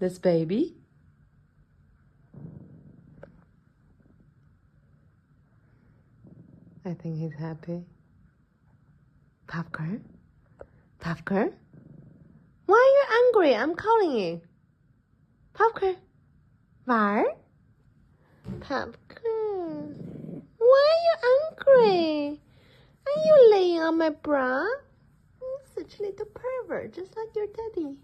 This baby? I think he's happy. Popcorn? Popcorn? Why are you angry? I'm calling you. Popcorn. Var? Popcorn. Why are you angry? Are you laying on my bra? You're such a little pervert, just like your daddy.